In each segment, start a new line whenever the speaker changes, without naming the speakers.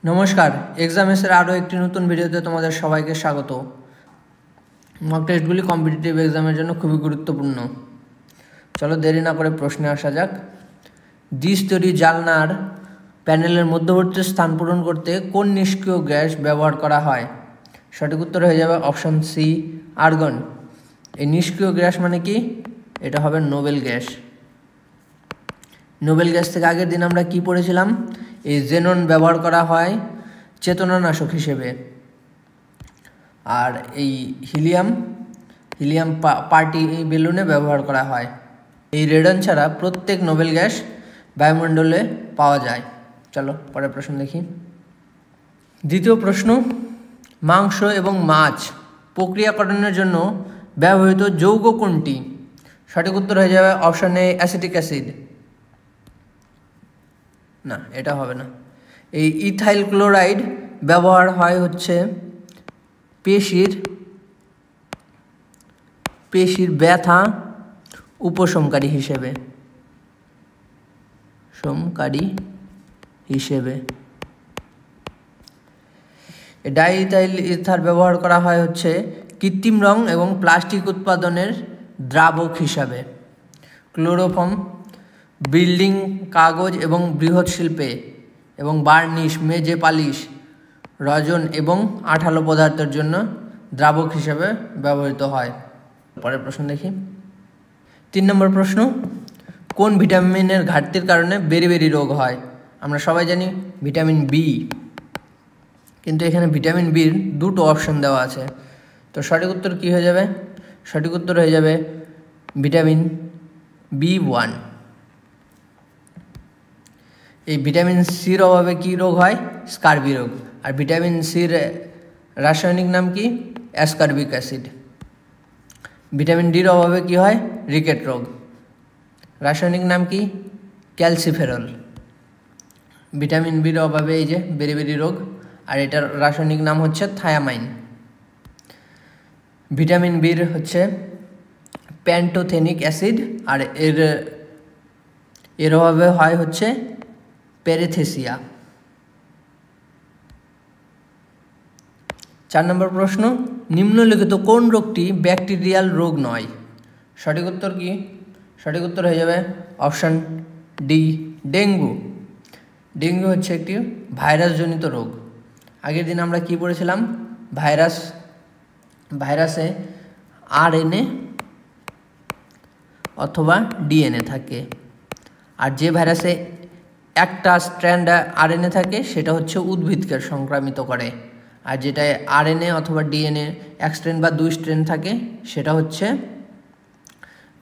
নমস্কার, এক্সামেসের আরও একটি নতুন ভিডিওতে তোমাদের সবাইকে স্বাগত। মক টেস্টগুলি কম্পিটিটিভ এক্সামের জন্য খুবই গুরুত্বপূর্ণ। চলো দেরি না করে প্রশ্নে আসা যাক। দ্বিস্তরী জানলার প্যানেলের মধ্যবর্তী স্থান পূরণ করতে কোন নিষ্ক্রিয় গ্যাস ব্যবহার করা হয়? সঠিক উত্তর হয়ে যাবে অপশন সি, আর্গন। এই নিষ্ক্রিয় গ্যাস মানে কি? এটা হবে নোবেল গ্যাস। নোবেল গ্যাস থেকে আগের দিন আমরা কি পড়েছিলাম? এই জেনন ব্যবহার করা হয় চেতনানাশক হিসেবে। আর এই হিলিয়াম পার্টি বেলুনে ব্যবহার করা হয়। এই রেডন ছাড়া প্রত্যেক নোবেল গ্যাস বায়ুমণ্ডলে পাওয়া যায়। চলো পরের প্রশ্ন দেখি। দ্বিতীয় প্রশ্ন, মাংস এবং মাছ প্রক্রিয়াকরণের জন্য ব্যবহৃত যৌগ কোনটি? সঠিক উত্তর হয়ে যাবে অপশন এ, অ্যাসিটিক অ্যাসিড। না, এটা হবে না। এই ইথাইল ক্লোরাইড ব্যবহার হয় হচ্ছে পেশির ব্যথা উপশমকারী হিসেবে। ডাইইথাইল ইথার ব্যবহার করা হয় হচ্ছে কৃত্রিম রং এবং প্লাস্টিক উৎপাদনের দ্রাবক হিসাবে। ক্লোরোফর্ম বিল্ডিং, কাগজ এবং বৃহৎ শিল্পে এবং বার্নিশ, মেজে পালিশ, রজন এবং আঠালো পদার্থের জন্য দ্রাবক হিসেবে ব্যবহৃত হয়। পরের প্রশ্ন দেখি। 3 নম্বর প্রশ্ন, কোন ভিটামিনের ঘাটতির কারণে বেরি রোগ হয়? আমরা সবাই জানি ভিটামিন বি, কিন্তু এখানে ভিটামিন বির দুটো অপশন দেওয়া আছে। তো সঠিক উত্তর কী হয়ে যাবে? সঠিক উত্তর হয়ে যাবে ভিটামিন B1। এই ভিটামিন সির অভাবে কী রোগ হয়? স্কারবি রোগ। আর ভিটামিন সির রাসায়নিক নাম কি? অ্যাসকারবিক অ্যাসিড। ভিটামিন ডির অভাবে কি হয়? রিকেট রোগ। রাসায়নিক নাম কি? ক্যালসিফেরল। ভিটামিন বির অভাবে এই যে বেরি রোগ, আর এটার রাসায়নিক নাম হচ্ছে থায়ামাইন। ভিটামিন বির হচ্ছে প্যান্টোথেনিক অ্যাসিড, আর এর অভাবে হয় হচ্ছে প্যারেথেসিয়া। 4 নম্বর প্রশ্ন, নিম্নলিখিত কোন রোগটি ব্যাকটেরিয়াল রোগ নয়? সঠিক উত্তর কি? সঠিক উত্তর হয়ে যাবে অপশন ডি, ডেঙ্গু। ডেঙ্গু হচ্ছে একটি ভাইরাসজনিত রোগ। আগের দিন আমরা কি পড়েছিলাম? ভাইরাসে RNA অথবা DNA থাকে, আর যে ভাইরাসে একটা স্ট্র্যান্ড RNA থাকে সেটা হচ্ছে উদ্ভিদকে সংক্রামিত করে, আর যেটায় RNA অথবা DNA 1 স্ট্র্যান্ড বা 2 স্ট্র্যান্ড থাকে সেটা হচ্ছে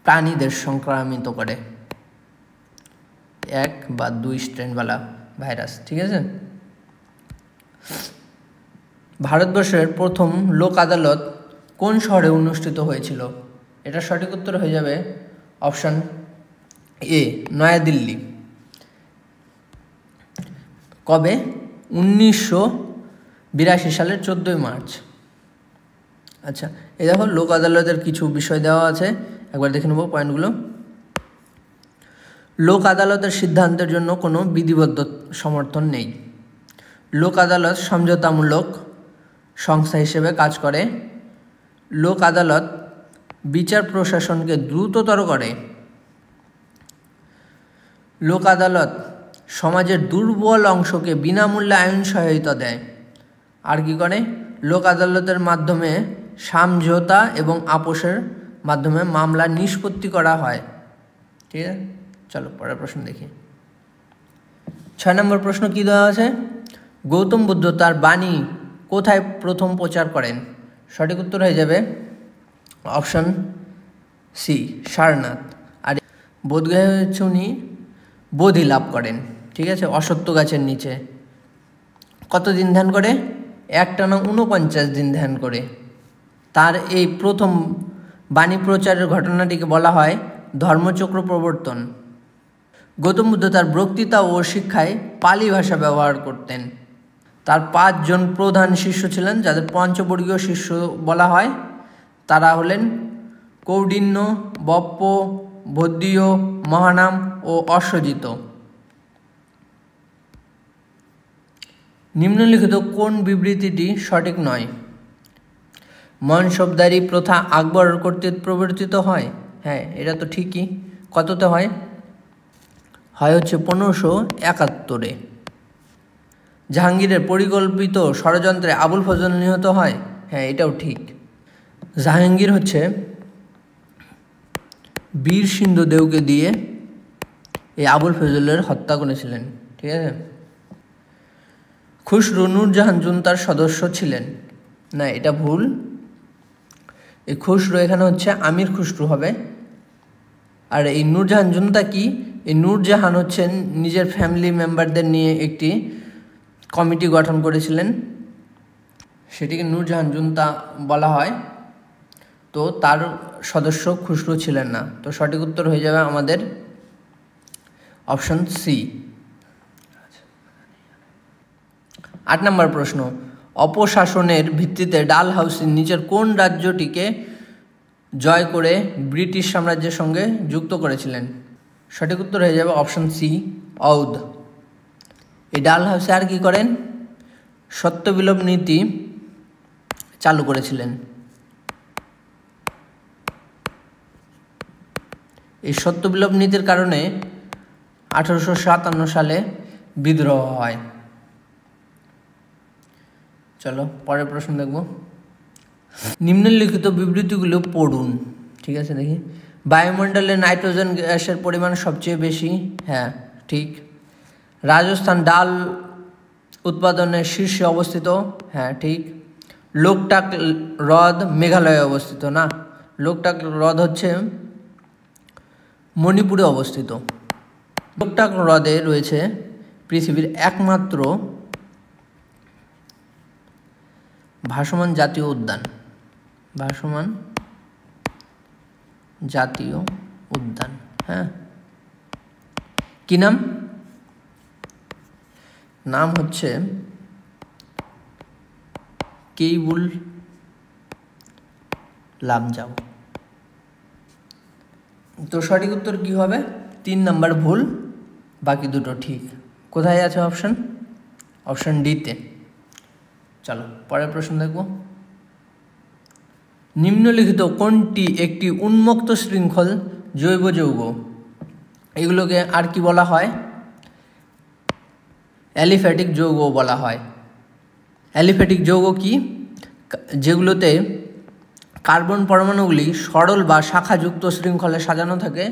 প্রাণীদের সংক্রামিত করে, 1 বা 2 স্ট্র্যান্ডওয়ালা ভাইরাস। ঠিক আছে। ভারতবর্ষের প্রথম লোক আদালত কোন শহরে অনুষ্ঠিত হয়েছিল? এটা সঠিক উত্তর হয়ে যাবে অপশন এ, নয়াদিল্লি। কবে? 1982 সালের 14 মার্চ। আচ্ছা, এই দেখো লোক আদালতের কিছু বিষয় দেওয়া আছে, একবার দেখে নেব পয়েন্টগুলো। লোক আদালতের সিদ্ধান্তের জন্য কোনো বিধিবদ্ধ সমর্থন নেই। লোক আদালত সমঝোতামূলক সংস্থা হিসেবে কাজ করে। লোক আদালত বিচার প্রশাসনকে দ্রুততর করে। লোক আদালত সমাজের দুর্বল অংশকে বিনামূল্যে আইন সহায়তা দেয়। আর কি করে? লোক আদালতের মাধ্যমে সমঝোতা এবং আপোষের মাধ্যমে মামলা নিষ্পত্তি করা হয়। ঠিক আছে, চলো পরের প্রশ্ন দেখি। 6 নম্বর প্রশ্ন কি দেওয়া আছে? গৌতম বুদ্ধ তার বাণী কোথায় প্রথম প্রচার করেন? সঠিক উত্তর হয়ে যাবে অপশন সি, সারনাথ। আর বোধগয়া হচ্ছে উনি বোধি লাভ করেন। ঠিক আছে, অশ্বত্থ গাছের নিচে। কতদিন ধ্যান করে? একটানা 49 দিন ধ্যান করে। তার এই প্রথম বাণী প্রচারের ঘটনাটিকে বলা হয় ধর্মচক্র প্রবর্তন। গৌতম বুদ্ধ তার বক্তৃতা ও শিক্ষায় পালি ভাষা ব্যবহার করতেন। তার 5 জন প্রধান শিষ্য ছিলেন, যাদের পঞ্চবর্গীয় শিষ্য বলা হয়। তারা হলেন কৌডিন্য, বপ্প, বৌদ্ধীয়, মহানাম ও অশ্বজিত। নিম্নলিখিত কোন বিবৃতিটি সঠিক নয়? মনসবদারি প্রথা আকবর কর্তৃক প্রবর্তিত হয়। হ্যাঁ, এটা তো ঠিকই। কততে হয়? হচ্ছে 1571। জাহাঙ্গীরের পরিকল্পিত ষড়যন্ত্রে আবুল ফজল নিহত হয়। হ্যাঁ, এটাও ঠিক। জাহাঙ্গীর হচ্ছে বীর সিন্ধু দেওকে দিয়ে এই আবুল ফজলের হত্যা করেছিলেন। ঠিক আছে। খুসরু নূরজাহান জুনতার সদস্য ছিলেন। না, এটা ভুল। এই খুসরু এখানে হচ্ছে আমির খুসরু হবে। আর এই নূরজাহান জুনতা কি? এই নূরজাহান হচ্ছেন নিজের ফ্যামিলি মেম্বারদের নিয়ে একটি কমিটি গঠন করেছিলেন, সেটিকে নূরজাহান জুনতা বলা হয়। তো তার সদস্য খুসরু ছিলেন না। তো সঠিক উত্তর হয়ে যাবে আমাদের অপশন সি। 8 নম্বর প্রশ্ন, অপশাসনের ভিত্তিতে ডালহাউসি নিচের কোন রাজ্যটিকে জয় করে ব্রিটিশ সাম্রাজ্যের সঙ্গে যুক্ত করেছিলেন? সঠিক উত্তর হয়ে যাবে অপশন সি, অউধ। এই ডালহাউসি আর কি করেন? সত্যবিলোপ নীতি চালু করেছিলেন। এই সত্যবিলোপ নীতির কারণে 1857 সালে বিদ্রোহ হয়। চলো পরের প্রশ্ন দেখব। নিম্নলিখিত বিবৃতিগুলো পড়ুন। ঠিক আছে, দেখি। বায়ুমণ্ডলে নাইট্রোজেন গ্যাসের পরিমাণ সবচেয়ে বেশি। হ্যাঁ, ঠিক। রাজস্থান ডাল উৎপাদনের শীর্ষে অবস্থিত। হ্যাঁ, ঠিক। লোকটাক হ্রদ মেঘালয়ে অবস্থিত। না, লোকটাক হ্রদ হচ্ছে মণিপুরে অবস্থিত। লোকটাক হ্রদে রয়েছে পৃথিবীর একমাত্র ভাসমান জাতীয় উদ্যান। ভাসমান জাতীয় উদ্যান। হ্যাঁ, কি নাম? নাম হচ্ছে কেইবুল লামজাও। তো সঠিক উত্তর কি হবে? 3 নাম্বার ভুল, বাকি দুটো ঠিক। কোথায় আছে অপশন? অপশন ডিতে। চলো পরের প্রশ্ন দেখব। নিম্নলিখিত কোনটি একটি উন্মুক্ত শৃঙ্খল জৈব যৌগ? এগুলোকে আর কি বলা হয়? অ্যালিফ্যাটিক যৌগ বলা হয়। অ্যালিফ্যাটিক যৌগ কি? যেগুলোতে কার্বন পরমাণুগুলি সরল বা শাখাযুক্ত শৃঙ্খলে সাজানো থাকে,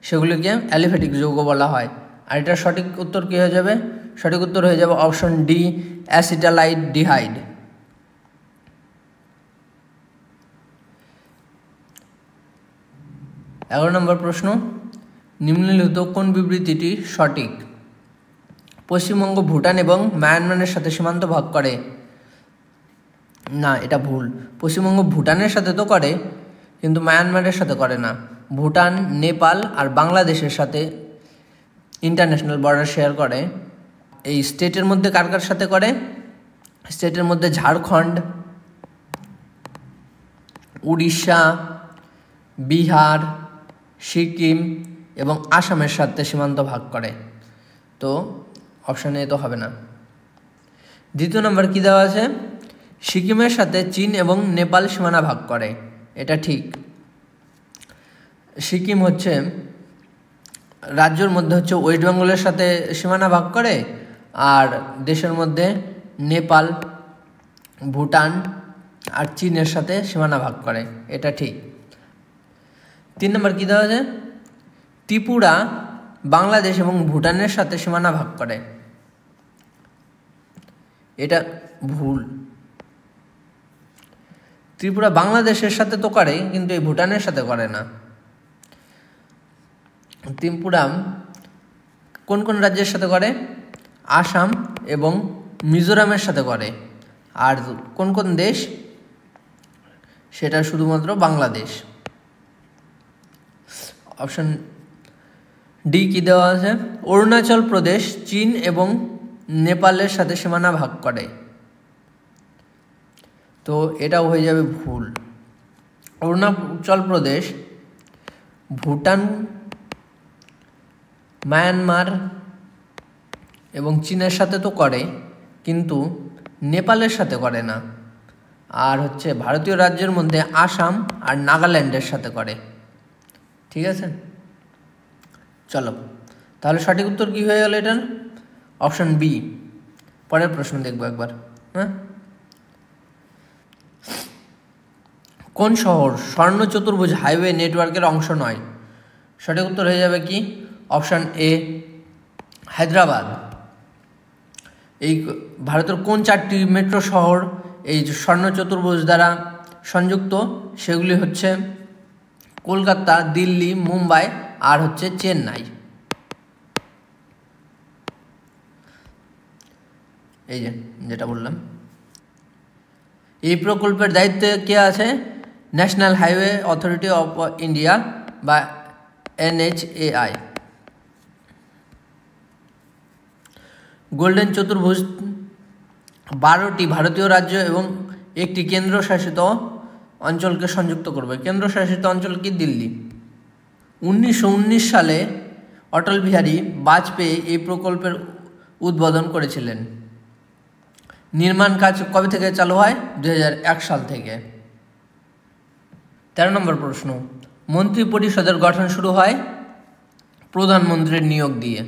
সেগুলিকে অ্যালিফ্যাটিক যৌগ বলা হয়। আর এটার সঠিক উত্তর কী হয়ে যাবে? সঠিক উত্তর হয়ে যাবে অপশন ডি, অ্যাসিটালাইডিহাইড। 11 নম্বর প্রশ্ন, নিম্নলিখিত কোন বিবৃতিটি সঠিক? পশ্চিমবঙ্গ ভুটান এবং মায়ানমারের সাথে সীমান্ত ভাগ করে। না, এটা ভুল। পশ্চিমবঙ্গ ভুটানের সাথে তো করে, কিন্তু মায়ানমারের সাথে করে না। ভুটান, নেপাল আর বাংলাদেশের সাথে ইন্টারন্যাশনাল বর্ডার শেয়ার করে। এই স্টেটের মধ্যে কার কার সাথে করে? স্টেটের মধ্যে ঝাড়খণ্ড, উড়িষ্যা, বিহার, সিকিম এবং আসামের সাথে সীমান্ত ভাগ করে। তো অপশান এ তো হবে না। 2 নম্বর কী দেওয়া আছে? সিকিমের সাথে চীন এবং নেপাল সীমানা ভাগ করে। এটা ঠিক। সিকিম হচ্ছে রাজ্যের মধ্যে হচ্ছে ওয়েস্ট বেঙ্গলের সাথে সীমানা ভাগ করে, আর দেশের মধ্যে নেপাল, ভুটান আর চীনের সাথে সীমানা ভাগ করে। এটা ঠিক। 3 নম্বর কী দেওয়া আছে? ত্রিপুরা বাংলাদেশ এবং ভুটানের সাথে সীমানা ভাগ করে। এটা ভুল। ত্রিপুরা বাংলাদেশের সাথে তো করে, কিন্তু এই ভুটানের সাথে করে না। ত্রিপুরা কোন কোন রাজ্যের সাথে করে? আসাম এবং মিজোরামের সাথে করে। আর কোন কোন দেশ? সেটা শুধুমাত্র বাংলাদেশ। অপশন ডি কি দেওয়া আছে? অরুণাচল প্রদেশ চীন এবং নেপালের সাথে সীমানা ভাগ করে। তো এটাও হয়ে যাবে ভুল। অরুণাচল প্রদেশ ভুটান, মায়ানমার এবং চীনের সাথে তো করে, কিন্তু নেপালের সাথে করে না। আর হচ্ছে ভারতীয় রাজ্যের মধ্যে আসাম আর নাগাল্যান্ডের সাথে করে। ঠিক আছে, চলো তাহলে সঠিক উত্তর কী হয়ে গেল এটার? Option B. পরের প্রশ্ন দেখবো একবার। হ্যাঁ, কোন শহর স্বর্ণ চতুর্ভুজ হাইওয়ে নেটওয়ার্কের অংশ নয়? সঠিক উত্তর হয়ে যাবে কি? Option A, Hyderabad. এই ভারতের কোন 4টি মেট্রো শহর এই স্বর্ণ চতুর্ভুজ দ্বারা সংযুক্ত? সেগুলি হচ্ছে কলকাতা, দিল্লি, মুম্বাই আর হচ্ছে চেন্নাই। এই যেটা বললাম। এই প্রকল্পের দায়িত্বে কে আছে? National highway authority of India বা NHAI। গোল্ডেন চতুর্ভুজ 12টি ভারতীয় রাজ্য এবং একটি কেন্দ্রশাসিত অঞ্চলকে সংযুক্ত করবে। কেন্দ্রশাসিত অঞ্চল কি? দিল্লি। 1919 সালে অটল বিহারী বাজপেয়ী এই প্রকল্পের উদ্বোধন করেছিলেন। নির্মাণ কাজ কবে থেকে চালু হয়? 2001 সাল থেকে। 13 নম্বর প্রশ্ন, মন্ত্রী পরিষদের গঠন শুরু হয় প্রধানমন্ত্রীর নিয়োগ দিয়ে।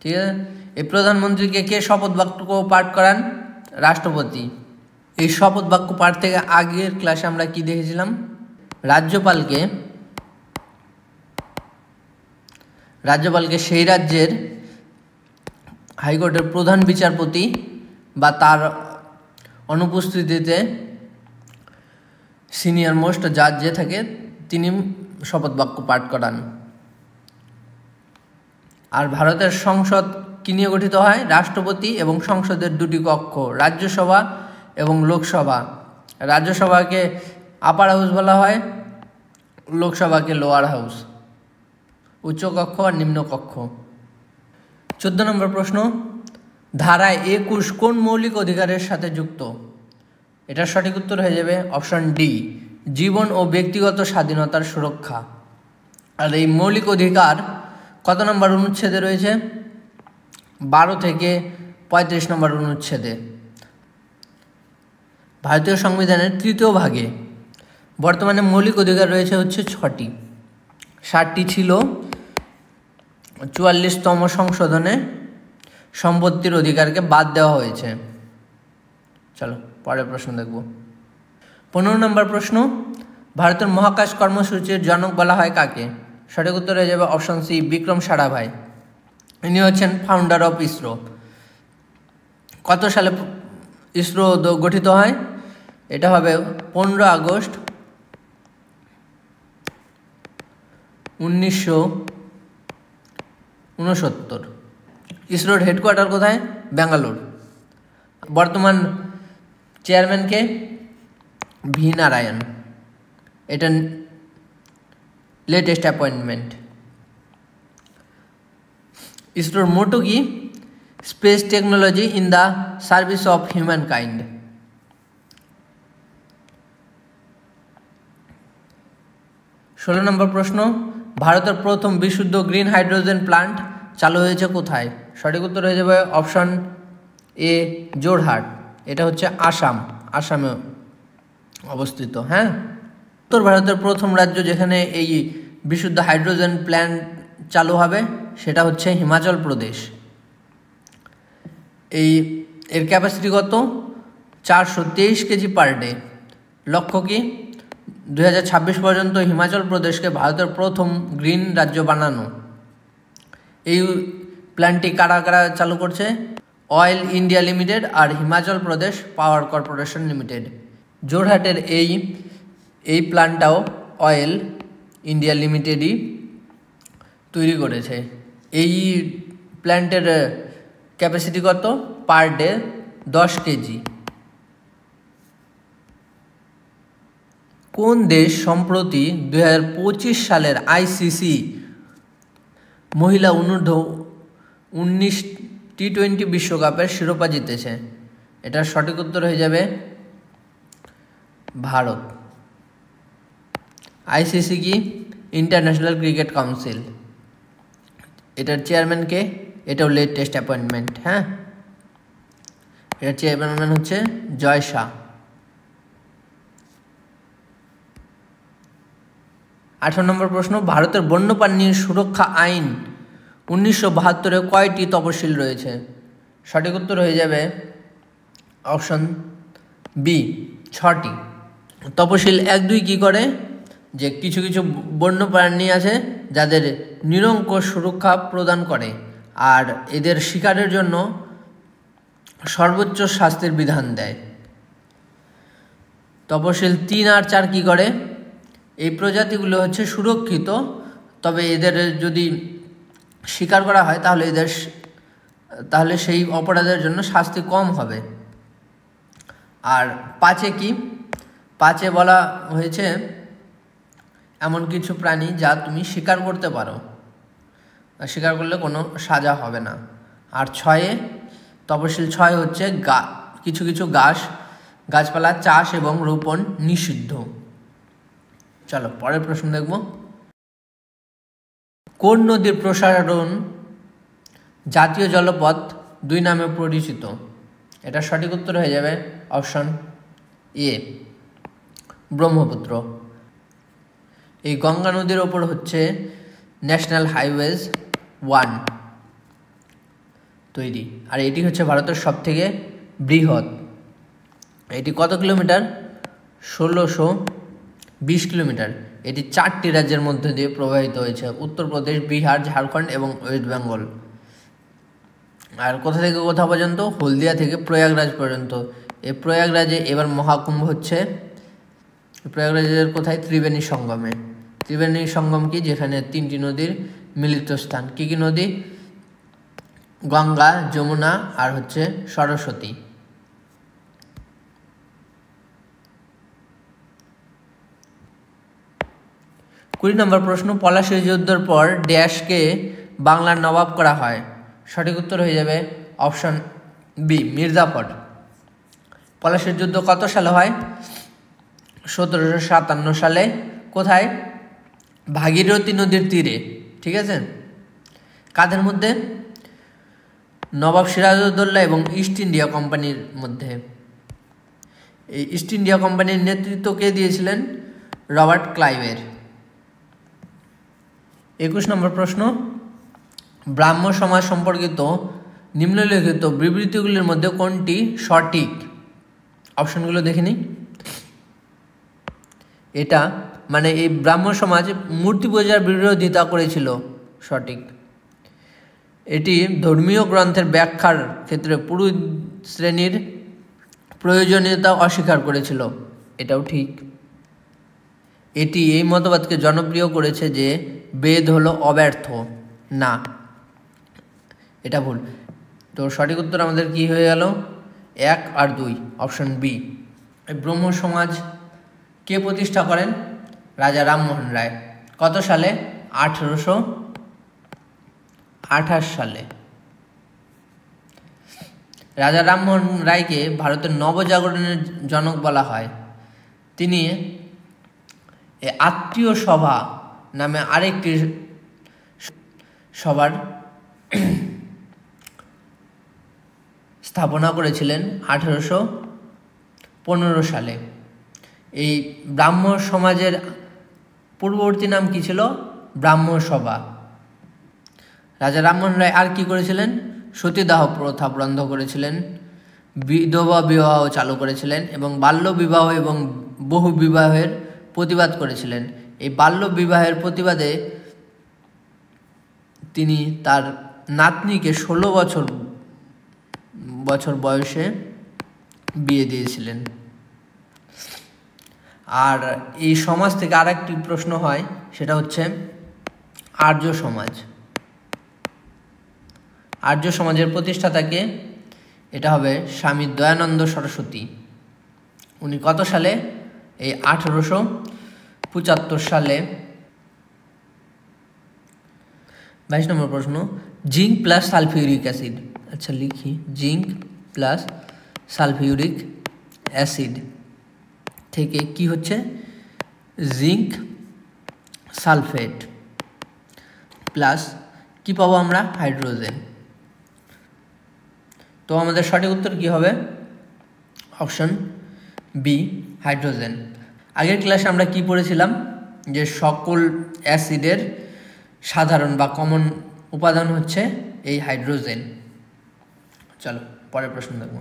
ঠিক আছে, এই প্রধানমন্ত্রীকে কে শপথ বাক্য পাঠ করান? রাষ্ট্রপতি। এই শপথ বাক্য পাঠ থেকে আগের ক্লাসে আমরা কি দেখেছিলাম? রাজ্যপালকে সেই রাজ্যের হাইকোর্টের প্রধান বিচারপতি বা তার অনুপস্থিতিতে সিনিয়র মোস্ট জাজ যে থাকে তিনি শপথ বাক্য পাঠ করান। আর ভারতের সংসদ কি নিয়ে গঠিত হয়? রাষ্ট্রপতি এবং সংসদের 2টি কক্ষ, রাজ্যসভা এবং লোকসভা। রাজ্যসভাকে আপার হাউস বলা হয়, লোকসভাকে লোয়ার হাউস, উচ্চ কক্ষ আর নিম্ন কক্ষ। 14 নম্বর প্রশ্ন, ধারা 21 কোন মৌলিক অধিকারের সাথে যুক্ত? এটার সঠিক উত্তর হয়ে যাবে অপশন ডি, জীবন ও ব্যক্তিগত স্বাধীনতার সুরক্ষা। আর এই মৌলিক অধিকার কত নম্বর অনুচ্ছেদে রয়েছে? 12 থেকে 35 নম্বর অনুচ্ছেদে। ভারতীয় সংবিধানের 3য় ভাগে বর্তমানে মৌলিক অধিকার রয়েছে হচ্ছে 6টি। 60টি ছিল 44তম সংশোধনে সম্পত্তির অধিকারকে বাদ দেওয়া হয়েছে। চলো পরের প্রশ্ন দেখব। 15 নম্বর প্রশ্ন, ভারতের মহাকাশ কর্মসূচির জনক বলা হয় কাকে? সঠিক উত্তর হয়ে যাবে অপশন সি, বিক্রম সারাভাই। ইনি হচ্ছেন ফাউন্ডার অফ ইসরো। কত সালে ইসরো গঠিত হয়? এটা হবে 15 আগস্ট 1969। ইসরোর হেডকোয়ার্টার কোথায়? ব্যাঙ্গালোর। বর্তমান চেয়ারম্যানকে? ভি নারায়ণ। এটা লেটেস্ট অ্যাপয়েন্টমেন্ট। ইসরোর মোটো কি? Space technology in the service of human kind. 16 নম্বর প্রশ্ন, ভারতের প্রথম বিশুদ্ধ গ্রিন হাইড্রোজেন প্লান্ট চালু হয়েছে কোথায়? সঠিক উত্তর হয়ে যাবে অপশন এ, জোরহাট। এটা হচ্ছে আসামে অবস্থিত। হ্যাঁ, উত্তর ভারতের প্রথম রাজ্য যেখানে এই বিশুদ্ধ হাইড্রোজেন প্ল্যান্ট চালু হবে সেটা হচ্ছে হিমাচল প্রদেশ। এর ক্যাপাসিটি কত? 423 কেজি পার ডে। লক্ষ্য কি? 2026 পর্যন্ত হিমাচল প্রদেশকে ভারতের প্রথম গ্রিন রাজ্য বানানো। এই প্ল্যান্টটি কারা কারা চালু করছে? অয়েল ইন্ডিয়া লিমিটেড আর হিমাচল প্রদেশ পাওয়ার কর্পোরেশন লিমিটেড। জোরহাটের এই প্ল্যান্টটাও অয়েল ইন্ডিয়া লিমিটেডই তৈরি করেছে। এই প্ল্যান্টের ক্যাপাসিটি কত? Per day 10 KG. কোন দেশ সম্প্রতি 2025 সালের ICC মহিলা অনূর্ধ্ব 19 T20 বিশ্বকাপের শিরোপা জিতেছে? এটার সঠিক উত্তর হয়ে যাবে ভারত। ICC কি? International cricket council. এটার চেয়ারম্যানকে? এটাও লেটেস্ট অ্যাপয়েন্টমেন্ট। হ্যাঁ, এর চেয়ারম্যান হচ্ছে জয় শাহ। 18 নম্বর প্রশ্ন, ভারতের বন্যপ্রাণী সুরক্ষা আইন 1972-এ কয়টি তফসিল রয়েছে? সঠিক উত্তর হয়ে যাবে অপশন বি, 6টি। তফসিল 1-2 কী করে, যে কিছু কিছু বন্যপ্রাণী আছে যাদের নিরঙ্কুশ সুরক্ষা প্রদান করে আর এদের শিকারের জন্য সর্বোচ্চ শাস্তির বিধান দেয়। তফসিল 3 আর 4 কী করে, এই প্রজাতিগুলো হচ্ছে সুরক্ষিত, তবে এদের যদি শিকার করা হয় তাহলে সেই অপরাধের জন্য শাস্তি কম হবে। আর 5-এ কি, 5-এ বলা হয়েছে এমন কিছু প্রাণী যা তুমি শিকার করতে পারো, শিকার করলে কোনো সাজা হবে না। আর 6-এ, তফসিল 6 হচ্ছে কিছু কিছু গাছপালা চাষ এবং রোপণ নিষিদ্ধ। চলো পরের প্রশ্ন দেখব। কোন নদীর প্রসারণ জাতীয় জলপথ 2 নামে পরিচিত? এটা সঠিক উত্তর হয়ে যাবে অপশন এ, ব্রহ্মপুত্র। এই গঙ্গা নদীর ওপর হচ্ছে ন্যাশনাল হাইওয়েজ 1 তৈরি, আর এটি হচ্ছে ভারতের সবথেকে বৃহৎ। এটি কত কিলোমিটার? 1620 কিলোমিটার। এটি 4টি রাজ্যের মধ্যে দিয়ে প্রবাহিত হয়েছে, উত্তরপ্রদেশ, বিহার, ঝাড়খণ্ড এবং ওয়েস্ট বেঙ্গল। আর কোথা থেকে কোথা পর্যন্ত? হলদিয়া থেকে প্রয়াগরাজ পর্যন্ত। এই প্রয়াগরাজে এবার মহাকুম্ভ হচ্ছে। প্রয়াগরাজের কোথায়? ত্রিবেণী সঙ্গমে। ত্রিবেণী সঙ্গম কি? যেখানে 3টি নদীর মিলিত স্থান। কী কী নদী? গঙ্গা, যমুনা আর হচ্ছে সরস্বতী। 20 নম্বর প্রশ্ন, পলাশী যুদ্ধের পর ড্যাশকে বাংলার নবাব করা হয়? সঠিক উত্তর হয়ে যাবে অপশন বি, মির্জাফর। পলাশীর যুদ্ধ কত সালে হয়? 1757 সালে। কোথায়? ভাগীরথী নদীর তীরে। ঠিক আছে। কাদের মধ্যে? নবাব সিরাজউদ্দৌলা এবং ইস্ট ইন্ডিয়া কোম্পানির মধ্যে। এই ইস্ট ইন্ডিয়া কোম্পানির নেতৃত্ব কে দিয়েছিলেন? রবার্ট ক্লাইভের। 21 নম্বর প্রশ্ন, ব্রাহ্ম সমাজ সম্পর্কিত নিম্নলিখিত বিবৃতিগুলির মধ্যে কোনটি সঠিক? অপশনগুলো দেখে নিই। এটা মানে এই ব্রাহ্ম সমাজ মূর্তি পূজার বিরোধিতা করেছিল, সঠিক। এটি ধর্মীয় গ্রন্থের ব্যাখ্যার ক্ষেত্রে পুরোহিত শ্রেণীর প্রয়োজনীয়তা অস্বীকার করেছিল, এটাও ঠিক। এটি এই মতবাদকে জনপ্রিয় করেছে যে বেদ হলো অব্যর্থ, না, এটা ভুল। তো সঠিক উত্তর আমাদের কি হয়ে গেল? 1 আর 2, অপশন বি। ব্রহ্ম সমাজ কে প্রতিষ্ঠা করেন? রাজা রামমোহন রায়। কত সালে? 1828 সালে। রাজা রামমোহন রায়কে ভারতের নবজাগরণের জনক বলা হয়। তিনি আত্মীয় সভা নামে আরেকটি সভার স্থাপনা করেছিলেন 1815 সালে। এই ব্রাহ্ম সমাজের পূর্ববর্তী নাম কি ছিল? ব্রাহ্ম সভা। রাজা রামমোহন রায় আর কি করেছিলেন? সতীদাহ প্রথা বন্ধ করেছিলেন, বিধবা বিবাহ চালু করেছিলেন এবং বাল্য বিবাহ এবং বহু বিবাহের প্রতিবাদ করেছিলেন। এই বাল্য বিবাহের প্রতিবাদে তিনি তার নাতনিকে 16 বছর বয়সে বিয়ে দিয়েছিলেন। আর এই সমাজ থেকে আরেকটি প্রশ্ন হয়, সেটা হচ্ছে আর্য সমাজ। আর্য সমাজের প্রতিষ্ঠাতাকে? এটা হবে স্বামী দয়ানন্দ সরস্বতী। উনি কত সালে? এই 1875 সালে। 22 নম্বর প্রশ্ন, জিঙ্ক প্লাস সালফিউরিক অ্যাসিড। আচ্ছা লিখি, জিঙ্ক প্লাস সালফিউরিক অ্যাসিড থেকে কি হচ্ছে? জিঙ্ক সালফেট প্লাস কি পাবো আমরা? হাইড্রোজেন। তো আমাদের সঠিক উত্তর কি হবে? Option B, hydrogen. আগের ক্লাসে আমরা কি পড়েছিলাম? যে সকল অ্যাসিডের সাধারণ বা কমন উপাদান হচ্ছে এই হাইড্রোজেন। চলো পরের প্রশ্ন দেখব।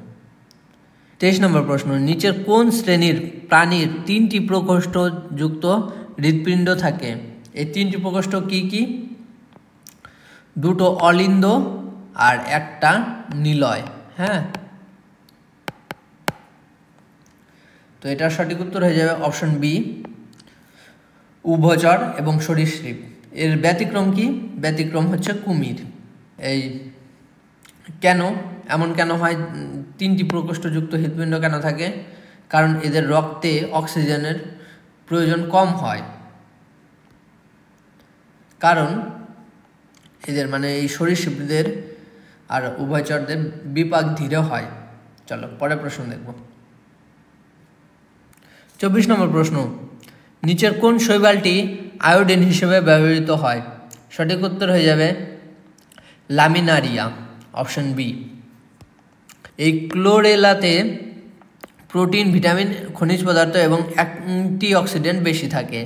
23 নম্বর প্রশ্ন, নিচের কোন শ্রেণীর প্রাণীর 3টি প্রকোষ্ঠযুক্ত হৃৎপিণ্ড থাকে? এই 3টি প্রকোষ্ঠ কি কি? 2টো অলিন্দ আর 1টা নিলয়। হ্যাঁ, তো এটার সঠিক উত্তর হয়ে যাবে অপশন বি, উভচর এবং সরীসৃপ। এর ব্যতিক্রম কি? ব্যতিক্রম হচ্ছে কুমির। এই কেন এমন কেন হয়? 3টি প্রকোষ্ঠযুক্ত হৃৎপিণ্ড কেন থাকে? কারণ এদের রক্তে অক্সিজেনের প্রয়োজন কম হয়, কারণ এদের মানে এই সরীসৃপদের আর উভয়চরদের বিপাক ধীরে হয়। চলো পরের প্রশ্ন দেখব। 24 নম্বর প্রশ্ন, নিচের কোন শৈবালটি আয়োডিন হিসেবে ব্যবহৃত হয়? সঠিক উত্তর হয়ে যাবে লামিনারিয়া, অপশন বি। এই ক্লোরেলাতে প্রোটিন, ভিটামিন, খনিজ পদার্থ এবং অ্যান্টিঅক্সিডেন্ট বেশি থাকে।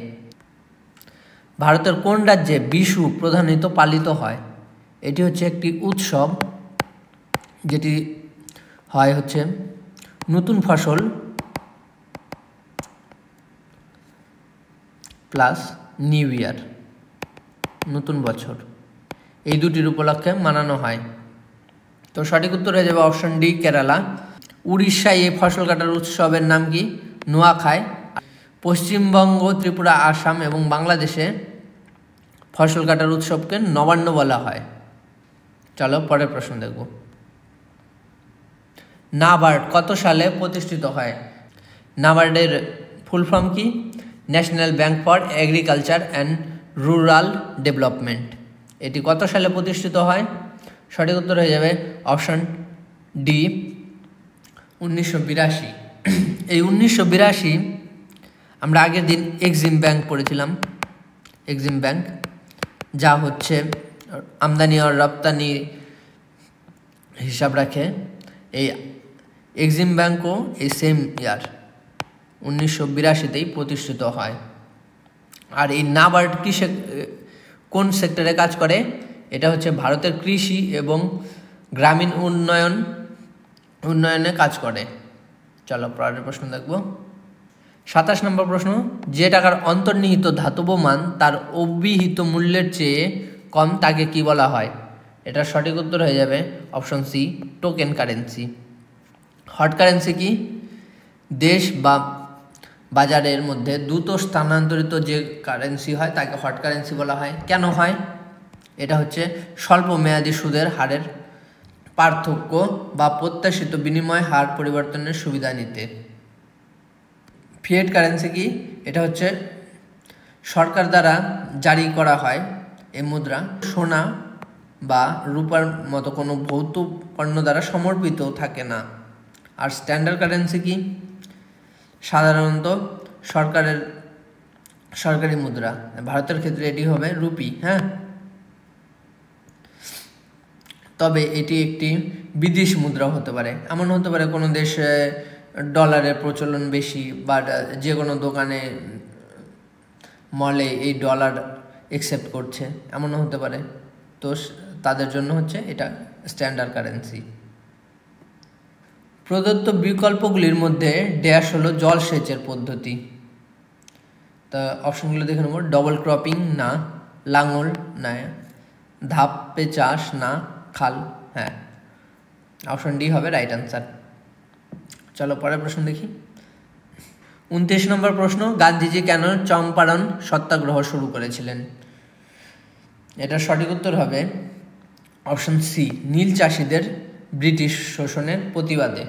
ভারতের কোন রাজ্যে বিশু প্রধানত পালিত হয়? এটি হচ্ছে একটি উৎসব যেটি হয় হচ্ছে নতুন ফসল প্লাস নিউ ইয়ার, নতুন বছর, এই দুটির উপলক্ষে মানানো হয়। তো সঠিক উত্তর হয়ে যাবে অপশন ডি, কেরালা। উড়িষ্যায় এই ফসল কাটার উৎসবের নাম কি? নোয়াখাই। পশ্চিমবঙ্গ, ত্রিপুরা, আসাম এবং বাংলাদেশে ফসল কাটার উৎসবকে নবান্ন বলা হয়। চলো পরের প্রশ্ন দেখব। নাবার্ড কত সালে প্রতিষ্ঠিত হয়? নাবার্ডের ফুল ফর্ম কি? National bank for agriculture and rural development. এটি কত সালে প্রতিষ্ঠিত হয়? সঠিক উত্তর হয়ে যাবে অপশন ডি, 1982। এই 1982 আমরা আগের দিন এক্সিম ব্যাংক পড়েছিলাম। এক্সিম ব্যাংক যা হচ্ছে আমদানি আর রপ্তানি হিসাব রাখে। এই এক্সিম ব্যাংকও এই সেম ইয়ার 1982তেই প্রতিষ্ঠিত হয়। আর এই নাবার্ড কোন সেক্টরে কাজ করে? এটা হচ্ছে ভারতের কৃষি এবং গ্রামীণ উন্নয়নে কাজ করে। চলো পরের প্রশ্ন দেখব। 27 নম্বর প্রশ্ন, যে টাকার অন্তর্নিহিত ধাতব মান তার অভিহিত মূল্যের চেয়ে কম তাকে কি বলা হয়? এটার সঠিক উত্তর হয়ে যাবে option C, token currency. Hot currency কি? দেশ বা বাজারের মধ্যে দ্রুত স্থানান্তরিত যে কারেন্সি হয় তাকে হট কারেন্সি বলা হয়। কেন হয়? এটা হচ্ছে স্বল্প মেয়াদী সুদের হারের পার্থক্য বা প্রত্যাশিত বিনিময় হার পরিবর্তনের সুবিধা নিতে। ফিয়েট কারেন্সি কি? এটা হচ্ছে সরকার দ্বারা জারি করা হয় এই মুদ্রা সোনা বা রূপার মতো কোনো ভৌত পণ্য দ্বারা সমর্পিত থাকে না। আর স্ট্যান্ডার্ড কারেন্সি কি? সাধারণত সরকারি মুদ্রা। ভারতের ক্ষেত্রে এটি হবে রুপি। হ্যাঁ, তবে এটি একটি বিদেশি মুদ্রাও হতে পারে। এমন হতে পারে কোনো দেশে ডলারের প্রচলন বেশি বা যে কোনো দোকানে মলে এই ডলার অ্যাকসেপ্ট করছে, এমনও হতে পারে। তো তাদের জন্য হচ্ছে এটা স্ট্যান্ডার্ড কারেন্সি। প্রদত্ত বিকল্পগুলির মধ্যে ড্যাশ হলো জলসেচের পদ্ধতি। তা অপশনগুলো দেখে নেব। ডবল ক্রপিং না, লাঙল না, ধাপে চাষ না, খাল। হ্যাঁ, অপশন ডি হবে রাইট অ্যান্সার। চলো পরের প্রশ্ন দেখি। 29 নম্বর প্রশ্ন, গান্ধীজি কেন চম্পারণ সত্যাগ্রহ শুরু করেছিলেন? এটার সঠিক উত্তর হবে অপশন সি, নীল চাষিদের ব্রিটিশ শোষণের প্রতিবাদে।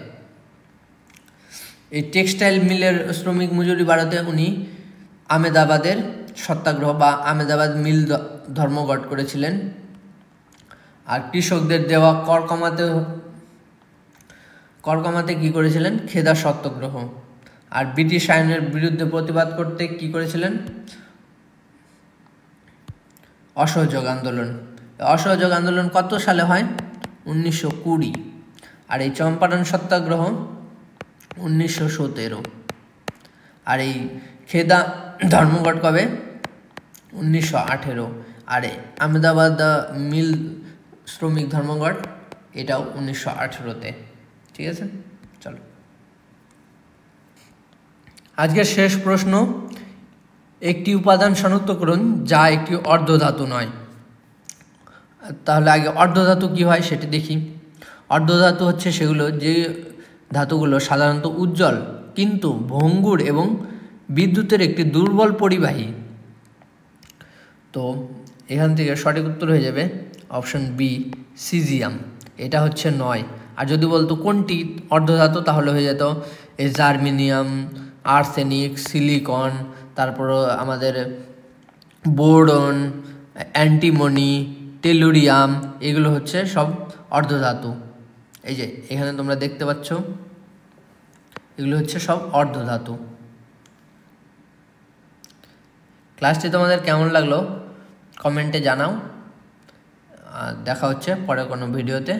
এই টেক্সটাইল মিলের শ্রমিক মজুরি বাড়াতে উনি আহমেদাবাদের সত্যাগ্রহ বা আহমেদাবাদ মিল ধর্মঘট করেছিলেন। আর কৃষকদের দেওয়া কর কমাতে কি করেছিলেন? খেদা সত্যাগ্রহ। আর ব্রিটিশ আইনের বিরুদ্ধে প্রতিবাদ করতে কি করেছিলেন? অসহযোগ আন্দোলন। অসহযোগ আন্দোলন কত সালে হয়? 1920। আর এই চম্পারণ সত্যাগ্রহ 1917। আর এই খেদা ধর্মঘট কবে? 1918। আর এই আহমেদাবাদ মিল শ্রমিক ধর্মঘট এটাও 1918-তে। ঠিক আছে, চলো আজকের শেষ প্রশ্ন, একটি উপাদান শনাক্ত করুন যা একটি অর্ধধাতু নয়। তাহলে আগে অর্ধধাতু কী হয় সেটি দেখি। অর্ধধাতু হচ্ছে সেগুলো যে ধাতুগুলো সাধারণত উজ্জ্বল কিন্তু ভঙ্গুর এবং বিদ্যুতের একটি দুর্বল পরিবাহী। তো এখান থেকে সঠিক উত্তর হয়ে যাবে অপশন বি, সিজিয়াম। এটা হচ্ছে 9। আর যদি বলতো কোনটি অর্ধধাতু তাহলে হয়ে যেত এই জার্মেনিয়াম, আর্সেনিক, সিলিকন, তারপর আমাদের বোরন, অ্যান্টিমনি, টেলুরিয়াম, এগুলো হচ্ছে সব অর্ধধাতু। এই যে এখানে তোমরা দেখতে পাচ্ছ এগুলো হচ্ছে সব অর্ধধাতু। ক্লাসটি তোমাদের কেমন লাগলো কমেন্টে জানাও। দেখা হচ্ছে পরে কোনো ভিডিওতে।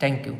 Thank you.